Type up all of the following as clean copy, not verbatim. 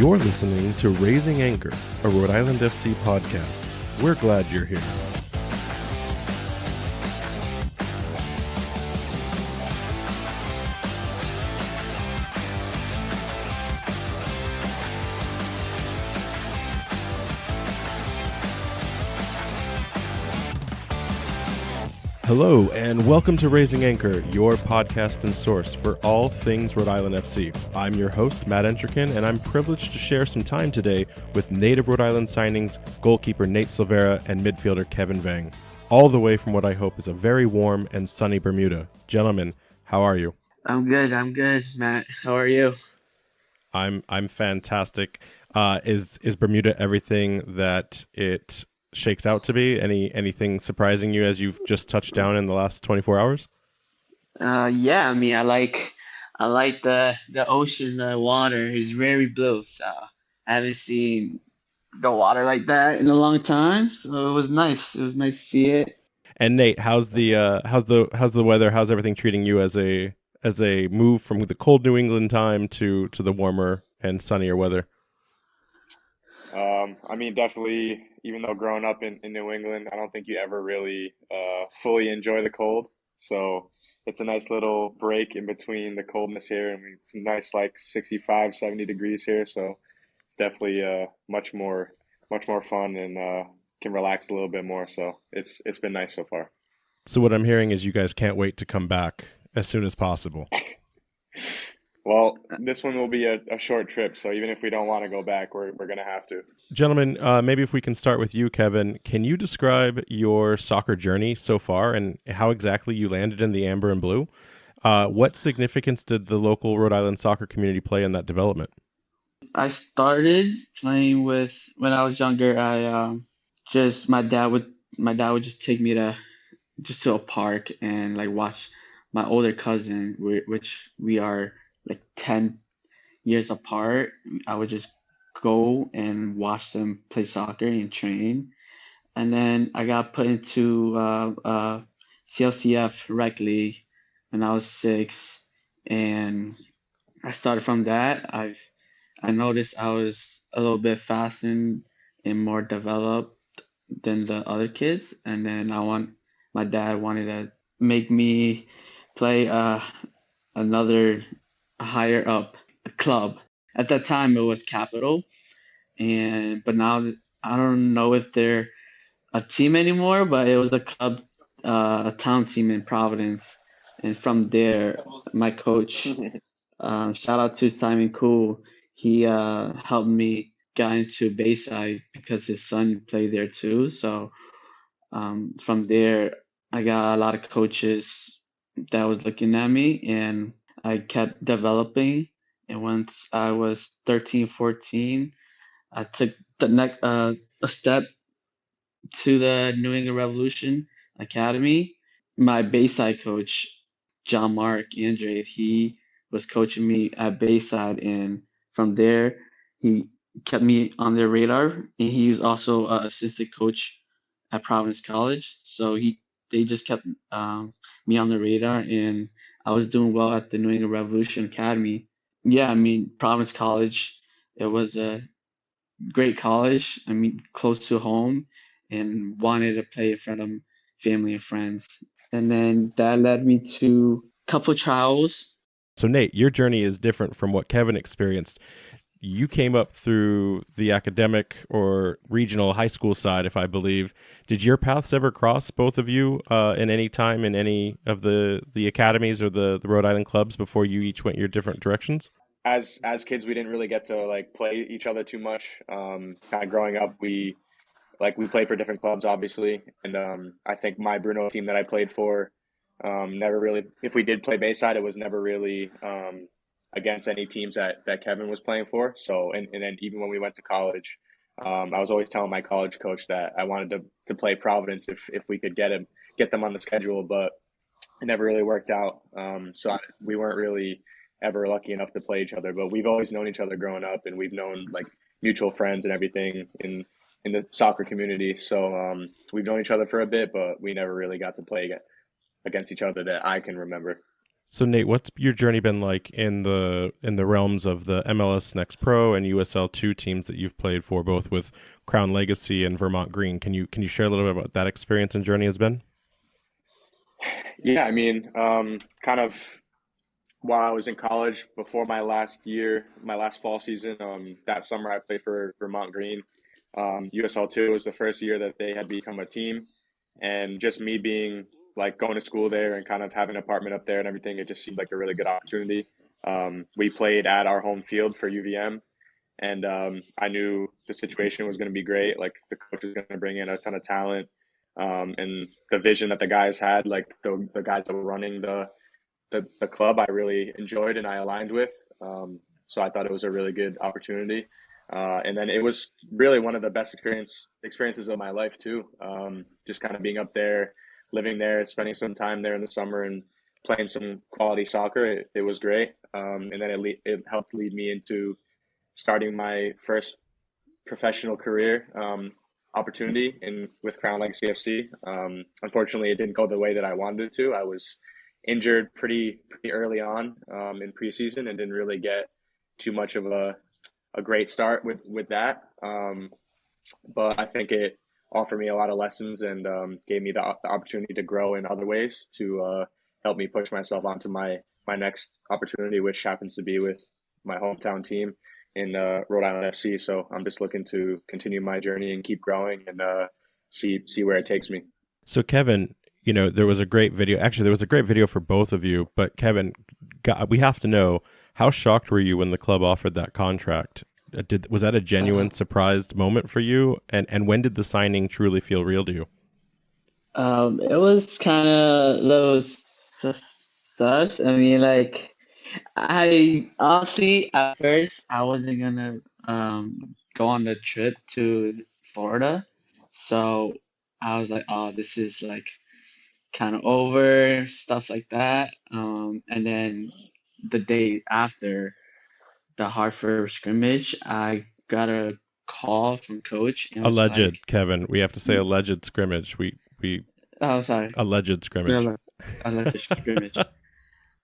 You're listening to Raising Anchor, a Rhode Island FC podcast. We're glad you're here. Hello, and welcome to Raising Anchor, your podcast and source for all things Rhode Island FC. I'm your host, Matt Entrikin, and I'm privileged to share some time today with native Rhode Island signings, goalkeeper Nate Silveira, and midfielder Kevin Vang, all the way from what I hope is a very warm and sunny Bermuda. Gentlemen, how are you? I'm good, Matt. How are you? I'm fantastic. Is Bermuda everything that it shakes out to be? Anything surprising you as you've just touched down in the last 24 hours? Yeah, I mean, I like the ocean, the water is very blue, so I haven't seen the water like that in a long time. So it was nice. It was nice to see it. And Nate, how's the weather? How's everything treating you as a move from the cold New England time to the warmer and sunnier weather? I mean, definitely, even though growing up in New England, I don't think you ever really fully enjoy the cold. So it's a nice little break in between the coldness here. I mean, it's a nice like 65, 70 degrees here. So it's definitely much more fun and can relax a little bit more. So it's been nice so far. So what I'm hearing is you guys can't wait to come back as soon as possible. Well, this one will be a short trip, so even if we don't want to go back, we're going to have to. Gentlemen, maybe if we can start with you, Kevin, can you describe your soccer journey so far and how exactly you landed in the amber and blue? What significance did the local Rhode Island soccer community play in that development? I started playing with when I was younger. I just my dad would just take me to a park and like watch my older cousin, which we are like 10 years apart. I would just go and watch them play soccer and train. And then I got put into CLCF rec league when I was 6, and I started from that. I noticed I was a little bit faster and more developed than the other kids, and then my dad wanted to make me play another higher up club. At that time, it was Capital, but now I don't know if they're a team anymore, but it was a club, a town team in Providence. And from there, my coach, shout out to Simon Cool, he helped me get into Bayside because his son played there too. So from there, I got a lot of coaches that was looking at me, and I kept developing. And once I was 13, 14, I took the next a step to the New England Revolution Academy. My Bayside coach, John Mark Andre, he was coaching me at Bayside, and from there, he kept me on their radar. And he was also an assistant coach at Providence College, so they just kept me on the radar, and I was doing well at the New England Revolution Academy. Yeah, I mean Providence College, it was a great college. I mean, close to home, and wanted to play in front of family and friends. And then that led me to a couple trials. So Nate, your journey is different from what Kevin experienced. You came up through the academic or regional high school side, if I believe. Did your paths ever cross, both of you, in any time in any of the academies or the Rhode Island clubs before you each went your different directions? As kids, we didn't really get to like play each other too much. Kind of growing up, we played for different clubs, obviously, and I think my Bruno team that I played for never really. If we did play Bayside, it was never really against any teams that Kevin was playing for. So and then even when we went to college, I was always telling my college coach that I wanted to play Providence if we could get them on the schedule, but it never really worked out. We weren't really ever lucky enough to play each other, but we've always known each other growing up, and we've known like mutual friends and everything in the soccer community. So we've known each other for a bit, but we never really got to play against each other that I can remember. So Nate, what's your journey been like in the realms of the MLS Next Pro and USL2 teams that you've played for, both with Crown Legacy and Vermont Green? Can you share a little bit about that experience and journey has been? Yeah, I mean, kind of while I was in college before my last year, my last fall season, that summer I played for Vermont Green. USL2 was the first year that they had become a team, and just me being like going to school there and kind of having an apartment up there and everything, it just seemed like a really good opportunity. We played at our home field for UVM, and I knew the situation was going to be great. Like the coach was going to bring in a ton of talent, and the vision that the guys had, like the guys that were running the club, I really enjoyed and I aligned with. So I thought it was a really good opportunity. And then it was really one of the best experiences of my life too. Just kind of being up there, living there, spending some time there in the summer, and playing some quality soccer. It was great. And then it helped lead me into starting my first professional career opportunity in with Crown Legacy FC. Unfortunately, it didn't go the way that I wanted it to. I was injured pretty early on in preseason and didn't really get too much of a great start with that. But I think it offered me a lot of lessons and gave me the opportunity to grow in other ways to help me push myself onto my next opportunity, which happens to be with my hometown team in Rhode Island FC. So I'm just looking to continue my journey and keep growing and see where it takes me. So Kevin, there was a great video. Actually, there was a great video for both of you. But Kevin, we have to know, how shocked were you when the club offered that contract? Was that a genuine surprised moment for you? And when did the signing truly feel real to you? It was kind of a little sus. I mean, like, I honestly, at first, I wasn't gonna go on the trip to Florida. So I was like, oh, this is like kind of over, stuff like that. And then the day after the Hartford scrimmage, I got a call from coach and was like, Alleged, Kevin. We have to say alleged scrimmage. We oh, sorry, alleged scrimmage. the alleged scrimmage.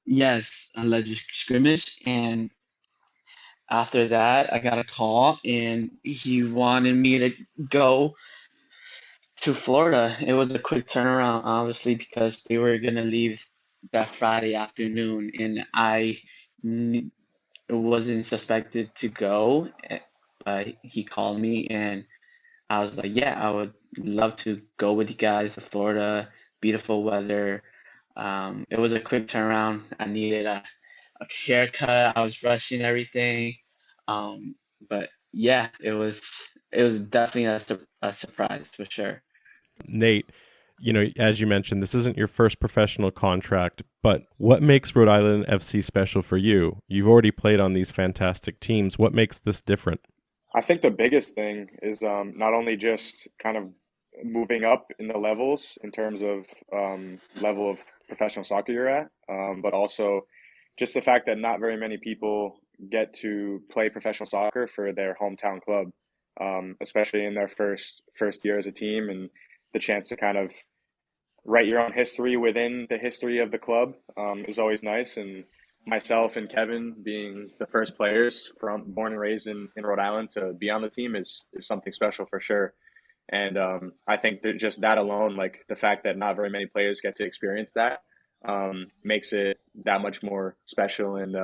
Yes, alleged scrimmage. And after that, I got a call and he wanted me to go to Florida. It was a quick turnaround, obviously, because they were gonna leave that Friday afternoon, and n- wasn't suspected to go, but he called me, and I was like, yeah, I would love to go with you guys to Florida. Beautiful weather. It was a quick turnaround. I needed a haircut. I was rushing everything. Um, but yeah, it was definitely a surprise for sure. Nate, as you mentioned, this isn't your first professional contract, but what makes Rhode Island FC special for you? You've already played on these fantastic teams. What makes this different? I think the biggest thing is not only just kind of moving up in the levels in terms of level of professional soccer you're at, but also just the fact that not very many people get to play professional soccer for their hometown club, especially in their first year as a team, and the chance to kind of write your own history within the history of the club is always nice. And myself and Kevin being the first players from born and raised in Rhode Island to be on the team is something special for sure. And I think that just that alone, like the fact that not very many players get to experience that, makes it that much more special and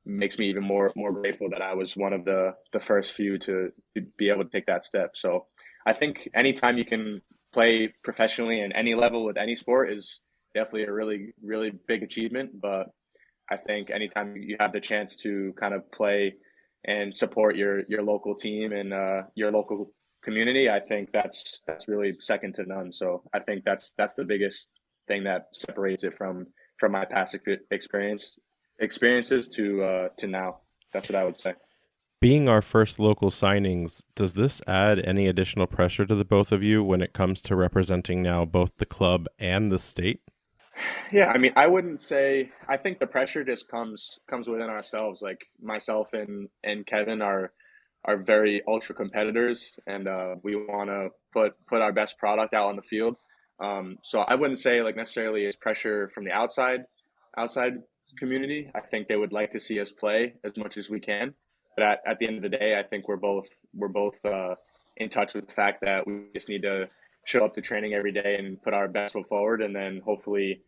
makes me even more grateful that I was one of the first few to be able to take that step. So I think anytime you can play professionally in any level with any sport is definitely a really big achievement. But I think anytime you have the chance to kind of play and support your local team and your local community, I think that's really second to none. So I think that's the biggest thing that separates it from my past experiences to now. That's what I would say. Being our first local signings, does this add any additional pressure to the both of you when it comes to representing now both the club and the state? Yeah, I mean, I wouldn't say. I think the pressure just comes within ourselves. Like myself and Kevin are very ultra competitors, and we want to put our best product out on the field. So I wouldn't say like necessarily it's pressure from the outside. outside community. I think they would like to see us play as much as we can. But at the end of the day, I think we're both in touch with the fact that we just need to show up to training every day and put our best foot forward, and then hopefully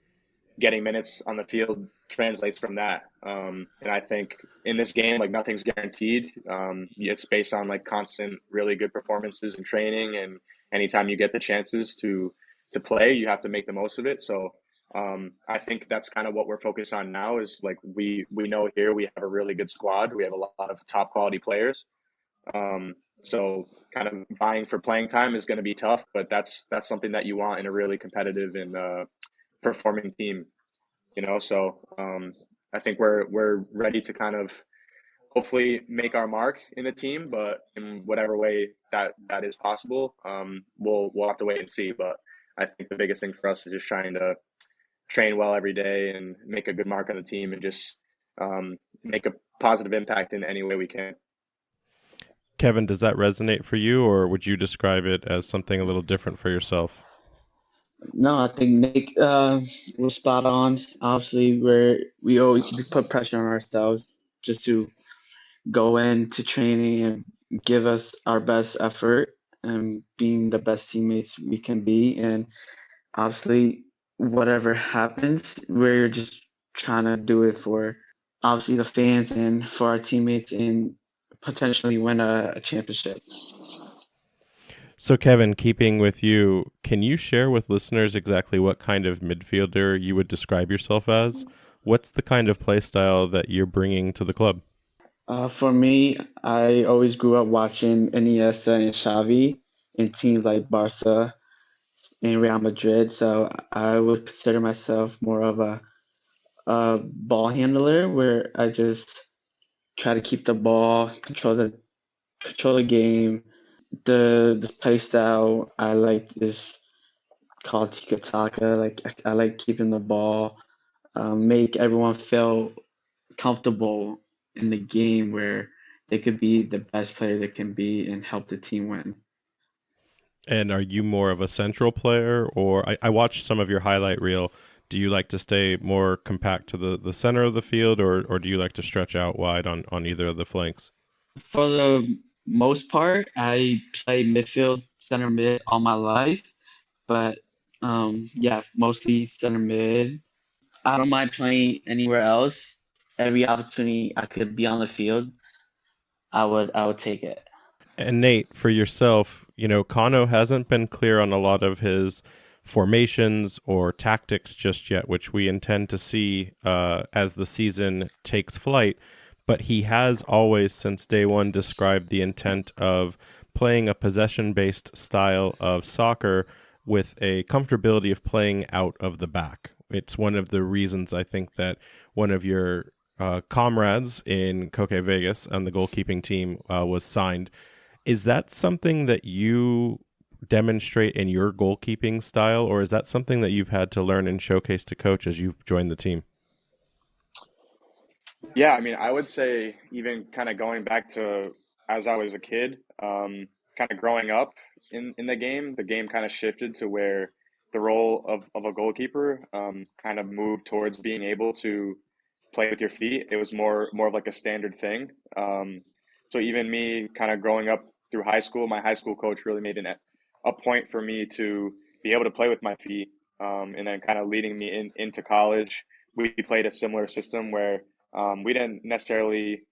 getting minutes on the field translates from that. And I think in this game, like nothing's guaranteed. It's based on like constant, really good performances and training, and anytime you get the chances to play, you have to make the most of it. So I think that's kind of what we're focused on now. Is like we know here we have a really good squad. We have a lot of top quality players. So kind of vying for playing time is going to be tough, but that's something that you want in a really competitive and performing team, So I think we're ready to kind of hopefully make our mark in the team, but in whatever way that is possible, we'll have to wait and see. But I think the biggest thing for us is just trying to train well every day and make a good mark on the team and just make a positive impact in any way we can. Kevin, does that resonate for you, or would you describe it as something a little different for yourself? No, I think Nick was spot on. Obviously, we put pressure on ourselves just to go into training and give us our best effort and being the best teammates we can be. And obviously, whatever happens, we're just trying to do it for obviously the fans and for our teammates and potentially win a championship. So, Kevin, keeping with you, can you share with listeners exactly what kind of midfielder you would describe yourself as? What's the kind of play style that you're bringing to the club? For me, I always grew up watching Iniesta and Xavi in teams like Barca and Real Madrid, so I would consider myself more of a ball handler where I just try to keep the ball, control the game. The play style I like is called tiki taka. Like I like keeping the ball, make everyone feel comfortable in the game where they could be the best player they can be and help the team win. And are you more of a central player, or I watched some of your highlight reel. Do you like to stay more compact to the center of the field, or do you like to stretch out wide on either of the flanks? For the most part, I play midfield, center mid all my life, but yeah, mostly center mid. I don't mind playing anywhere else. Every opportunity I could be on the field, I would take it. And Nate, for yourself, Kano hasn't been clear on a lot of his formations or tactics just yet, which we intend to see as the season takes flight. But he has always, since day one, described the intent of playing a possession-based style of soccer with a comfortability of playing out of the back. It's one of the reasons I think that one of your comrades in Koke Vegas on the goalkeeping team was signed. Is that something that you demonstrate in your goalkeeping style, or is that something that you've had to learn and showcase to coach as you've joined the team? Yeah, I mean, I would say even kind of going back to as I was a kid, kind of growing up in the game kind of shifted to where the role of a goalkeeper kind of moved towards being able to play with your feet. It was more of like a standard thing. So even me kind of growing up through high school, my high school coach really made a point for me to be able to play with my feet. And then kind of leading me into college, we played a similar system where we didn't necessarily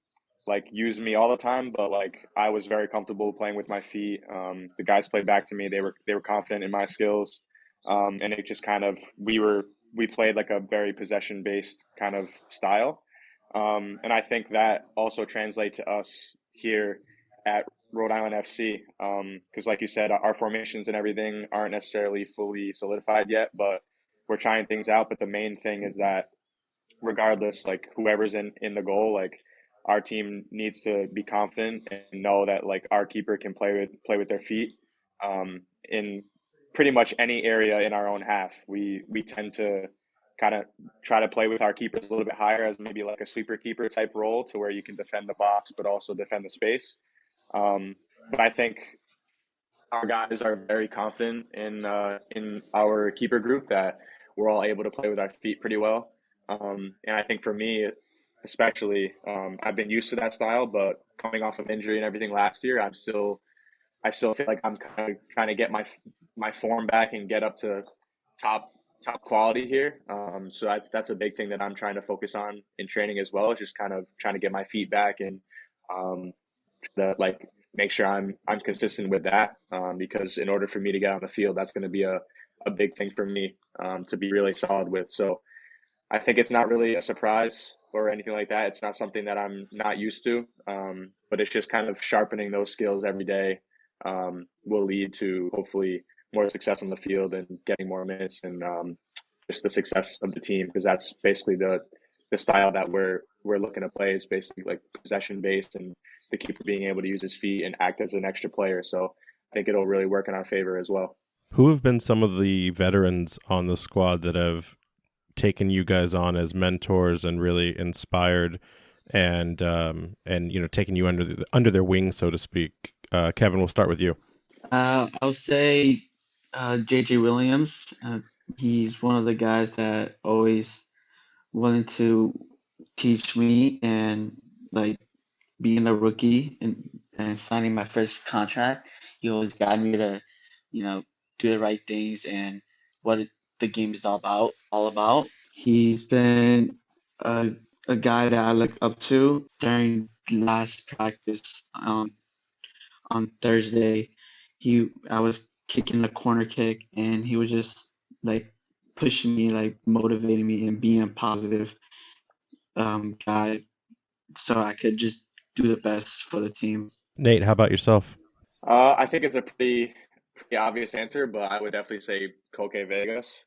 like use me all the time, but like I was very comfortable playing with my feet. The guys played back to me; they were confident in my skills, and it just kind of we played like a very possession based kind of style, and I think that also translates to us here at Rhode Island FC, because like you said, our formations and everything aren't necessarily fully solidified yet, but we're trying things out. But the main thing is that regardless, like whoever's in the goal, like our team needs to be confident and know that like our keeper can play with their feet in pretty much any area in our own half. We tend to kind of try to play with our keepers a little bit higher as maybe like a sweeper keeper type role to where you can defend the box but also defend the space. But I think our guys are very confident in our keeper group that we're all able to play with our feet pretty well. And I think for me, especially, I've been used to that style, but coming off of injury and everything last year, I still feel like I'm kind of trying to get my form back and get up to top top quality here. So that's a big thing that I'm trying to focus on in training as well. Is just kind of trying to get my feet back and um, like make sure I'm consistent with that. Because in order for me to get on the field, that's going to be a big thing for me to be really solid with. So I think it's not really a surprise or anything like that. It's not something that I'm not used to, but it's just kind of sharpening those skills every day will lead to hopefully more success on the field and getting more minutes and just the success of the team because that's basically the style that we're looking to play is basically like possession based and the keeper being able to use his feet and act as an extra player. So I think it'll really work in our favor as well. Who have been some of the veterans on the squad that have taken you guys on as mentors and really inspired and taken you under their wing, so to speak? Kevin, we'll start with you. I'll say JJ Williams. He's one of the guys that always wanted to teach me and like being a rookie and signing my first contract. He always guided me to, do the right things and what the game is all about. He's been a guy that I look up to during last practice on Thursday. I was kicking a corner kick and he was just like pushing me, like motivating me and being a positive guy so I could just do the best for the team. Nate, how about yourself? I think it's a pretty obvious answer, but I would definitely say Koke Vegas.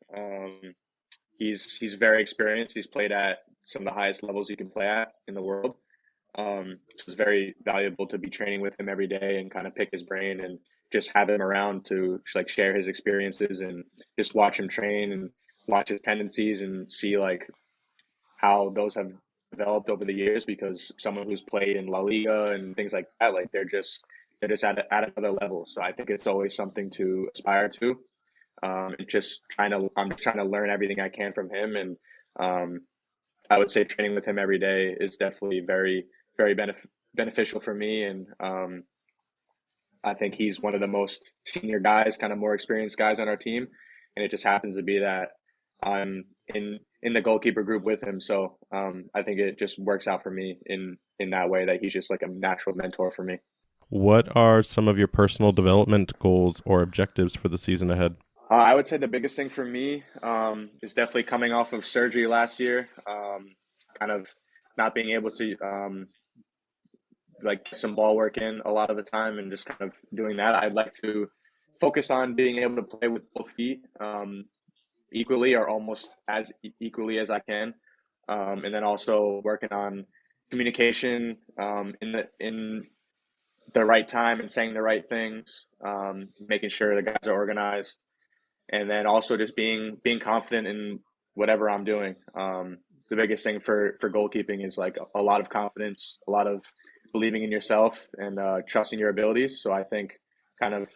He's very experienced. He's played at some of the highest levels you can play at in the world. So it's very valuable to be training with him every day and kind of pick his brain and just have him around to like share his experiences and just watch him train and watch his tendencies and see like how those have developed over the years because someone who's played in La Liga and things like that, like they're just at another level. So I think it's always something to aspire to. And I'm just trying to learn everything I can from him. And I would say training with him every day is definitely very, very beneficial for me. And I think he's one of the most senior guys, kind of more experienced guys on our team. And it just happens to be that I'm in the goalkeeper group with him. So I think it just works out for me in that way that he's just like a natural mentor for me. What are some of your personal development goals or objectives for the season ahead? I would say the biggest thing for me is definitely coming off of surgery last year, kind of not being able to like get some ball work in a lot of the time and just kind of doing that. I'd like to focus on being able to play with both feet equally or almost as equally as I can, and then also working on communication in the right time and saying the right things, making sure the guys are organized, and then also just being confident in whatever I'm doing. The biggest thing for goalkeeping is like a lot of confidence, a lot of believing in yourself and trusting your abilities. So I think kind of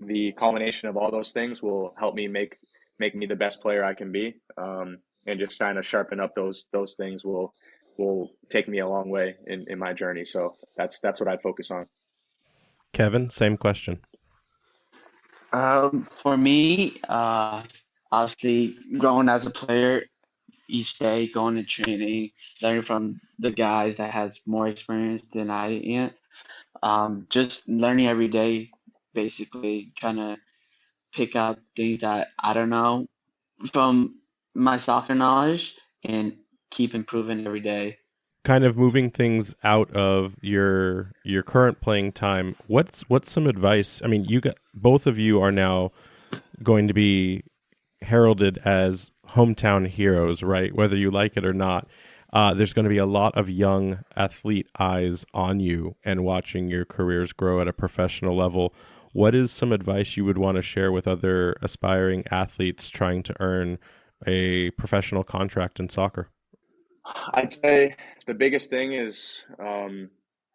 the culmination of all those things will help me make me the best player I can be. And just trying to sharpen up those things will take me a long way in my journey. So that's what I'd focus on. Kevin, same question. For me, obviously growing as a player each day, going to training, learning from the guys that has more experience than I am. Just learning every day, basically trying to pick out things that I don't know from my soccer knowledge and keep improving every day. Kind of moving things out of your current playing time. What's some advice? I mean, both of you are now going to be heralded as hometown heroes, right? Whether you like it or not. There's going to be a lot of young athlete eyes on you and watching your careers grow at a professional level. What is some advice you would want to share with other aspiring athletes trying to earn a professional contract in soccer? I'd say the biggest thing is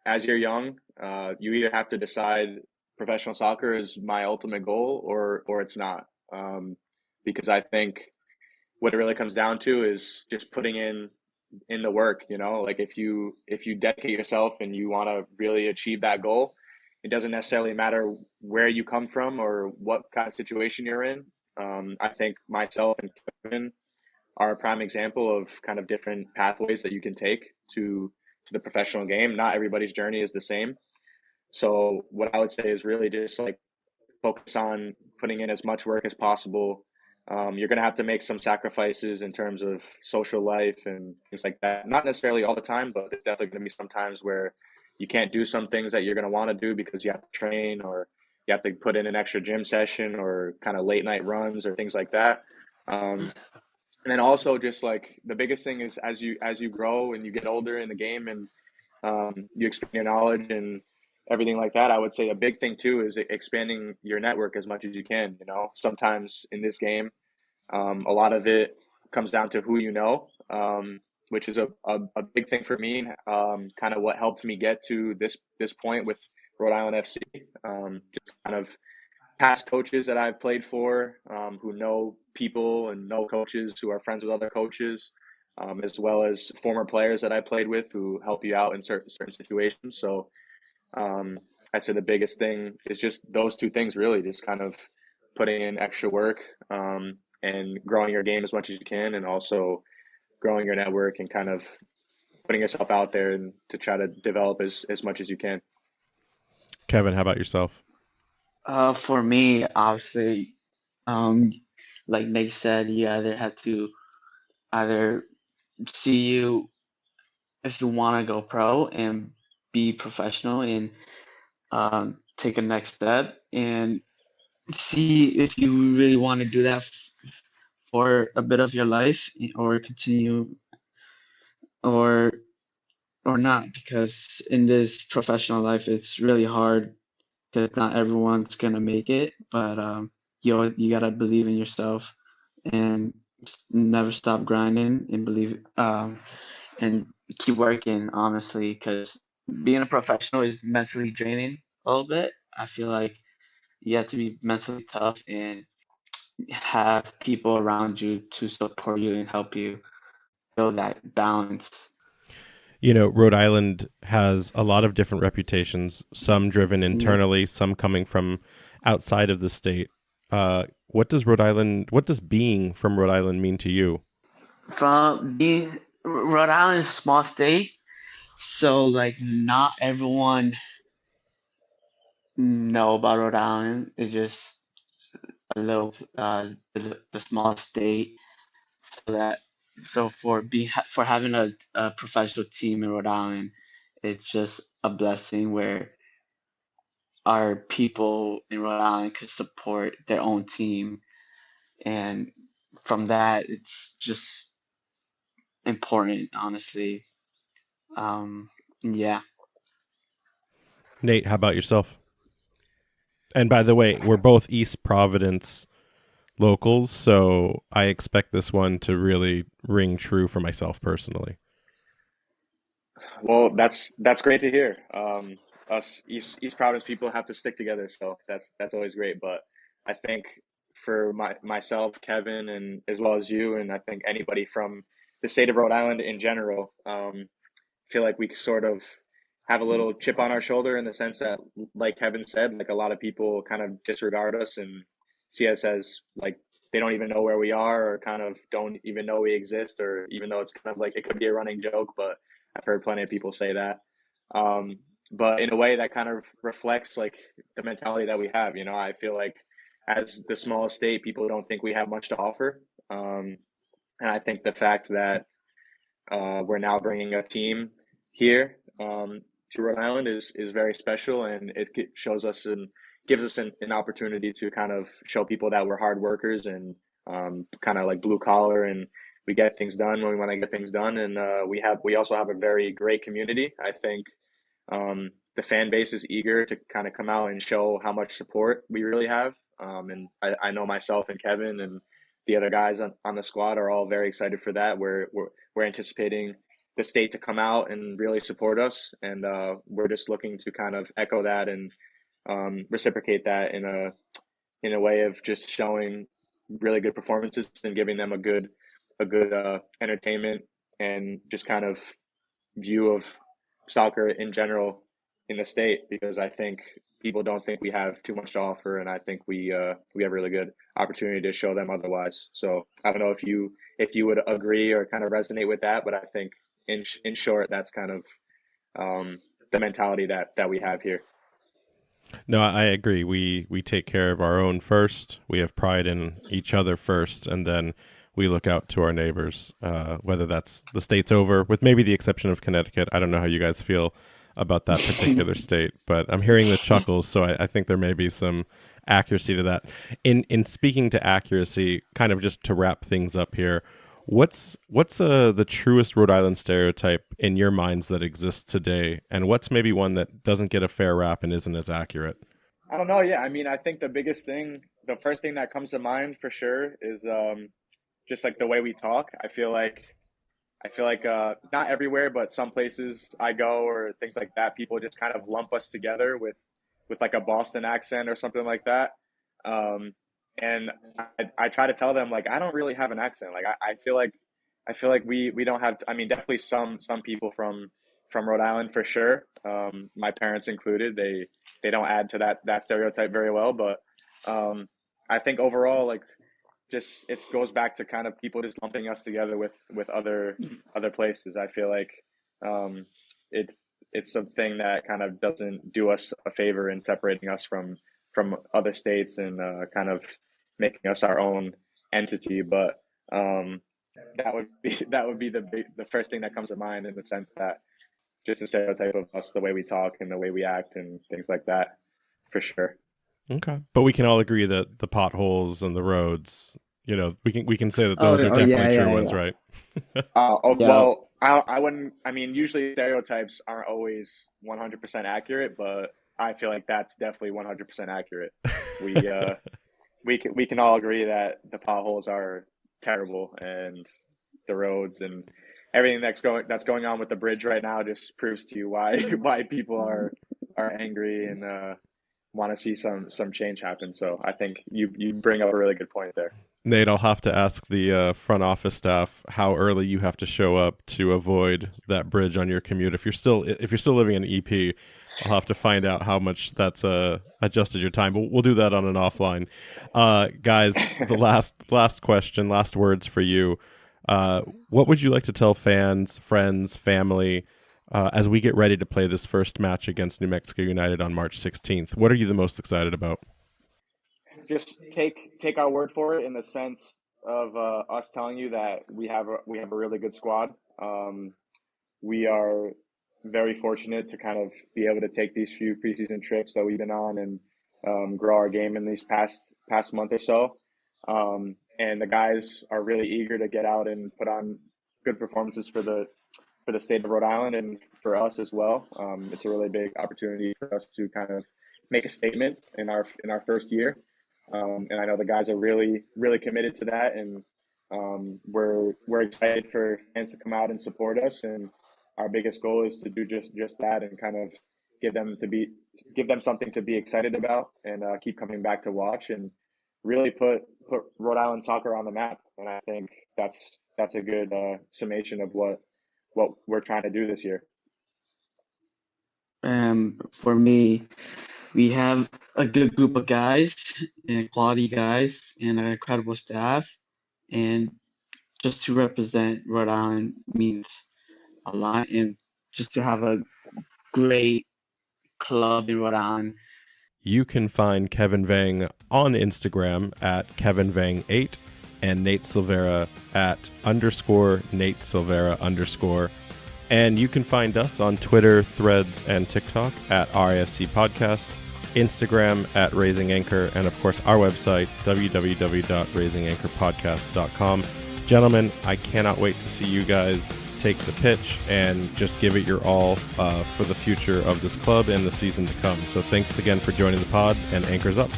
as you're young, you either have to decide professional soccer is my ultimate goal or it's not. Because I think what it really comes down to is just putting in the work, you know, like if you dedicate yourself and you want to really achieve that goal, it doesn't necessarily matter where you come from or what kind of situation you're in. I think myself and Kevin are a prime example of kind of different pathways that you can take to the professional game. Not everybody's journey is the same. So what I would say is really just like focus on putting in as much work as possible. You're going to have to make some sacrifices in terms of social life and things like that. Not necessarily all the time, but there's definitely going to be some times where you can't do some things that you're going to want to do because you have to train or you have to put in an extra gym session or kind of late night runs or things like that. And then also just like the biggest thing is as you grow and you get older in the game and you expand your knowledge and everything like that. I would say a big thing too is expanding your network as much as you can. You know, sometimes in this game, a lot of it comes down to who you know, which is a big thing for me. Kind of what helped me get to this point with Rhode Island FC. Just kind of past coaches that I've played for, who know people and know coaches who are friends with other coaches, as well as former players that I played with who help you out in certain situations. So I'd say the biggest thing is just those two things, really, just kind of putting in extra work and growing your game as much as you can, and also growing your network and kind of putting yourself out there and to try to develop as much as you can. Kevin, how about yourself? For me, obviously, um, like Nate said, you either have to either see you if you want to go pro and be professional and take a next step and see if you really want to do that for a bit of your life or continue or or not, because in this professional life it's really hard because not everyone's gonna make it, but you gotta believe in yourself and never stop grinding and believe and keep working honestly, because being a professional is mentally draining a little bit. I feel like you have to be mentally tough and have people around you to support you and help you build that balance. You know, Rhode Island has a lot of different reputations, some driven Yeah. internally, some coming from outside of the state. What does being from Rhode Island mean to you? From being Rhode Island is a small state, so like not everyone know about Rhode Island. It's just a little the small state. So that for having a professional team in Rhode Island, it's just a blessing where our people in Rhode Island could support their own team, and from that, it's just important, honestly. Um, yeah. Nate, how about yourself? And by the way, we're both East Providence locals, so I expect this one to really ring true for myself personally. Well, that's great to hear. Us East Providence people have to stick together, so that's always great. But I think for myself, Kevin, and as well as you, and I think anybody from the state of Rhode Island in general, feel like we sort of have a little chip on our shoulder in the sense that, like Kevin said, like a lot of people kind of disregard us and see us as like they don't even know where we are or kind of don't even know we exist, or even though it's kind of like it could be a running joke, but I've heard plenty of people say that. Um, but in a way that kind of reflects like the mentality that we have. You know, I feel like as the smallest state, people don't think we have much to offer. And I think the fact that we're now bringing a team here to Rhode Island is very special, and it shows us and gives us an opportunity to kind of show people that we're hard workers and kind of like blue collar, and we get things done when we want to get things done. And we also have a very great community. I think the fan base is eager to kind of come out and show how much support we really have. And I know myself and Kevin and the other guys on the squad are all very excited for that. We're anticipating the state to come out and really support us, and we're just looking to kind of echo that and reciprocate that in a way of just showing really good performances and giving them a good a good entertainment and just kind of view of soccer in general in the state, because I think people don't think we have too much to offer, and I think we have a really good opportunity to show them otherwise. So I don't know if you would agree or kind of resonate with that, but I think in short, that's kind of the mentality that we have here. No, I agree. We take care of our own first. We have pride in each other first, and then we look out to our neighbors, whether that's the states over, with maybe the exception of Connecticut. I don't know how you guys feel about that particular state, but I'm hearing the chuckles, so I think there may be some accuracy to that. In speaking to accuracy, kind of just to wrap things up here, what's the truest Rhode Island stereotype in your minds that exists today, and what's maybe one that doesn't get a fair rap and isn't as accurate? I don't know. Yeah, I mean, I think the first thing that comes to mind for sure is just like the way we talk. I feel like not everywhere, but some places I go or things like that, people just kind of lump us together with like a Boston accent or something like that. And I try to tell them, like, I don't really have an accent. Like I feel like we don't have. I mean, definitely some people from Rhode Island for sure. My parents included. They don't add to that stereotype very well, but I think overall, like, just it goes back to kind of people just lumping us together with other places. I feel like it's something that kind of doesn't do us a favor in separating us from other states and kind of making us our own entity. But that would be the first thing that comes to mind, in the sense that just a stereotype of us, the way we talk and the way we act and things like that, for sure. Okay, but we can all agree that the potholes and the roads, we can say that those are definitely true ones, right? Well, I wouldn't. I mean, usually stereotypes aren't always 100% accurate, but I feel like that's definitely 100% accurate. We can all agree that the potholes are terrible, and the roads and everything that's going on with the bridge right now just proves to you why people are angry and want to see some change happen. So I think you bring up a really good point there. Nate, I'll have to ask the front office staff how early you have to show up to avoid that bridge on your commute. If you're still living in EP, I'll have to find out how much that's adjusted your time. But we'll do that on an offline. Guys, the last question, last words for you. What would you like to tell fans, friends, family, as we get ready to play this first match against New Mexico United on March 16th? What are you the most excited about? Just take our word for it, in the sense of us telling you that we have a really good squad. We are very fortunate to kind of be able to take these few preseason trips that we've been on and grow our game in these past month or so. And the guys are really eager to get out and put on good performances for the state of Rhode Island and for us as well. It's a really big opportunity for us to kind of make a statement in our first year. And I know the guys are really, really committed to that, and we're excited for fans to come out and support us. And our biggest goal is to do just that, and kind of give them something to be excited about, and keep coming back to watch, and really put Rhode Island soccer on the map. And I think that's a good summation of what we're trying to do this year. For me, we have a good group of guys and quality guys and an incredible staff. And just to represent Rhode Island means a lot. And just to have a great club in Rhode Island. You can find Kevin Vang on Instagram at KevinVang8 and Nate Silveira at _Nate Silveira_. And you can find us on Twitter, Threads, and TikTok at RIFC Podcast, Instagram at Raising Anchor, and of course our website, www.raisinganchorpodcast.com. Gentlemen, I cannot wait to see you guys take the pitch and just give it your all for the future of this club and the season to come. So thanks again for joining the pod, and Anchor's up.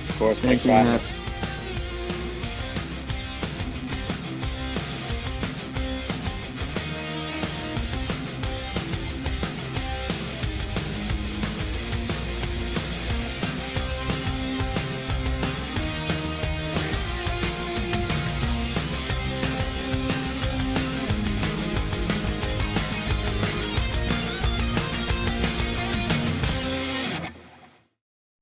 Of course, Thank thanks, you, Matt. Matt.